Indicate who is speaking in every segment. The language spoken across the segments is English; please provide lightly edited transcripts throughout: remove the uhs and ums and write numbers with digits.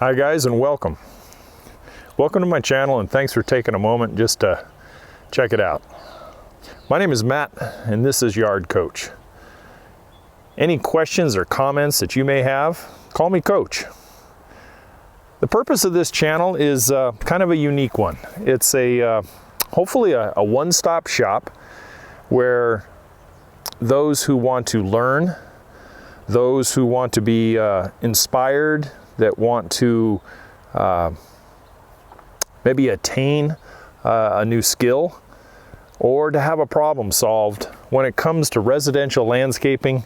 Speaker 1: Hi guys, and welcome. Welcome to my channel, and thanks for taking a moment just to check it out. My name is Matt, and this is Yard Coach. Any questions or comments that you may have, call me Coach. The purpose of this channel is kind of a unique one. It's hopefully a one-stop shop where those who want to learn, those who want to be inspired, that want to maybe attain a new skill, or to have a problem solved when it comes to residential landscaping,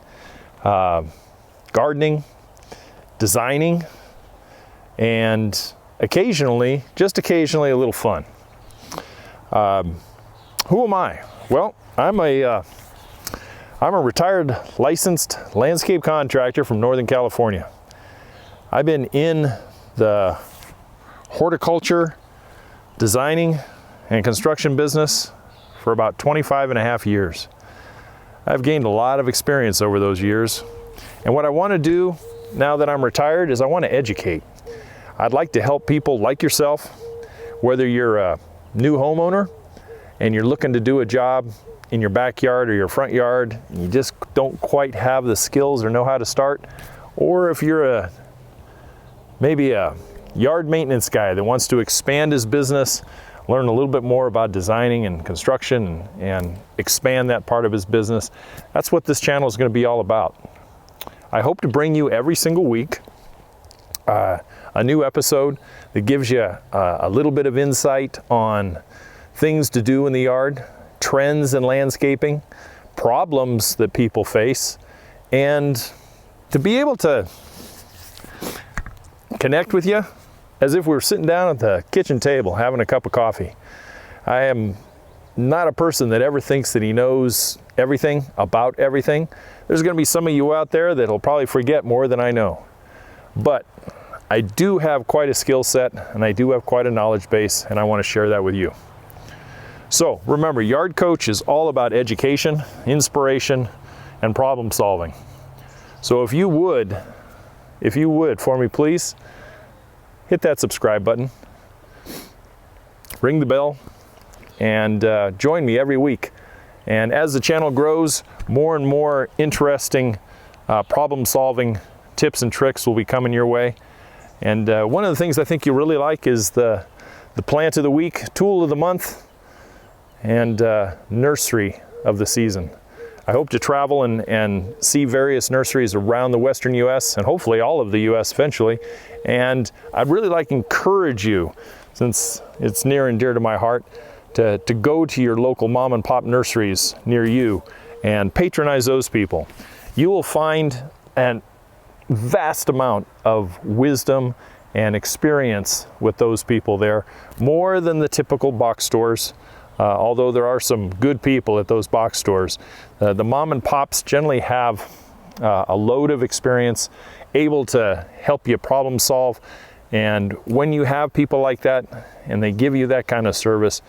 Speaker 1: gardening, designing, and occasionally, just occasionally, a little fun. Who am I? Well, I'm a retired licensed landscape contractor from Northern California. I've been in the horticulture, designing, and construction business for about 25 and a half years. I've gained a lot of experience over those years. And what I want to do now that I'm retired is I want to educate. I'd like to help people like yourself, whether you're a new homeowner and you're looking to do a job in your backyard or your front yard, and you just don't quite have the skills or know how to start, or if you're maybe a yard maintenance guy that wants to expand his business, learn a little bit more about designing and construction and expand that part of his business. That's what this channel is going to be all about. I hope to bring you every single week a new episode that gives you a little bit of insight on things to do in the yard, trends in landscaping, problems that people face, and to be able to connect with you as if we were sitting down at the kitchen table having a cup of coffee. I am not a person that ever thinks that he knows everything about everything. There's going to be some of you out there that'll probably forget more than I know. But I do have quite a skill set, and I do have quite a knowledge base, and I want to share that with you. So remember, Yard Coach is all about education, inspiration, and problem solving. So if you would for me, please hit that subscribe button, ring the bell, and join me every week. And as the channel grows, more and more interesting problem solving tips and tricks will be coming your way. And one of the things I think you really like is the plant of the week, tool of the month, and nursery of the season. I hope to travel and see various nurseries around the Western U.S. and hopefully all of the U.S. eventually. And I'd really like to encourage you, since it's near and dear to my heart, to go to your local mom and pop nurseries near you and patronize those people. You will find a vast amount of wisdom and experience with those people there, more than the typical box stores. Although there are some good people at those box stores, the mom and pops generally have a load of experience, able to help you problem solve. And when you have people like that and they give you that kind of service,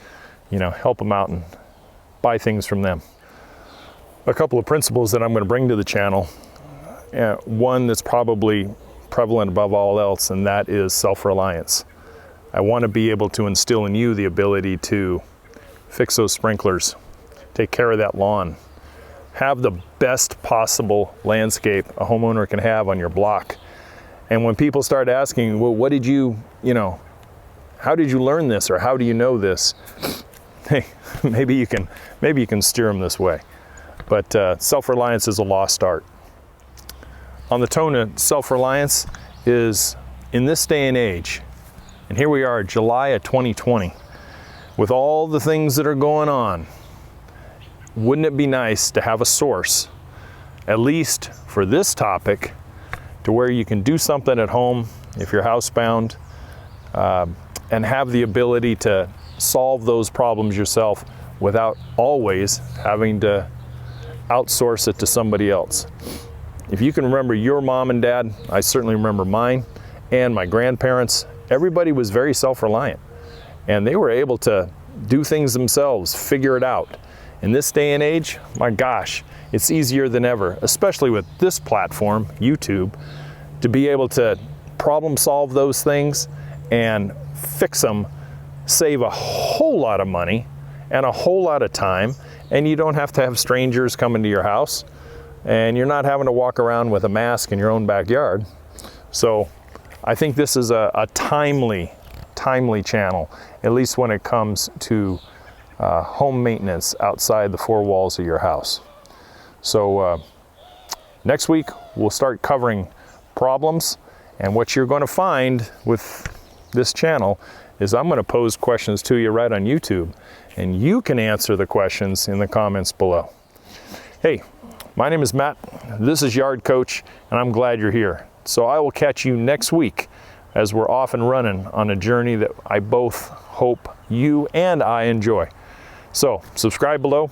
Speaker 1: help them out and buy things from them. A couple of principles that I'm going to bring to the channel. One that's probably prevalent above all else, and that is self-reliance. I want to be able to instill in you the ability to fix those sprinklers, take care of that lawn, have the best possible landscape a homeowner can have on your block. And when people start asking, well, what did how did you learn this, or how do you know this? Hey, maybe you can steer them this way. But self-reliance is a lost art. On the tone of self-reliance is, in this day and age, and here we are, July of 2020, with all the things that are going on, wouldn't it be nice to have a source, at least for this topic, to where you can do something at home if you're housebound, and have the ability to solve those problems yourself without always having to outsource it to somebody else. If you can remember your mom and dad, I certainly remember mine, and my grandparents, everybody was very self-reliant. And they were able to do things themselves, figure it out. In this day and age, my gosh, it's easier than ever, especially with this platform, YouTube, to be able to problem solve those things and fix them, save a whole lot of money and a whole lot of time, and you don't have to have strangers coming to your house, and you're not having to walk around with a mask in your own backyard. So I think this is a timely channel, at least when it comes to home maintenance outside the four walls of your house. So next week we'll start covering problems, and what you're going to find with this channel is I'm going to pose questions to you right on YouTube, and you can answer the questions in the comments below. Hey, my name is Matt, this is Yard Coach, and I'm glad you're here. So I will catch you next week as we're off and running on a journey that I both hope you and I enjoy. So subscribe below,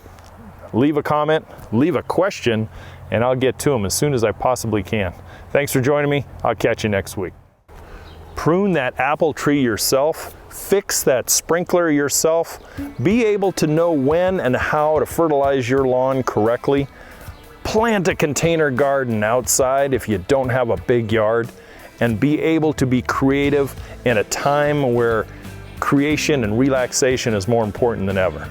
Speaker 1: leave a comment, leave a question, and I'll get to them as soon as I possibly can. Thanks for joining me. I'll catch you next week. Prune that apple tree yourself, fix that sprinkler yourself, be able to know when and how to fertilize your lawn correctly, plant a container garden outside if you don't have a big yard, and be able to be creative in a time where creation and relaxation is more important than ever.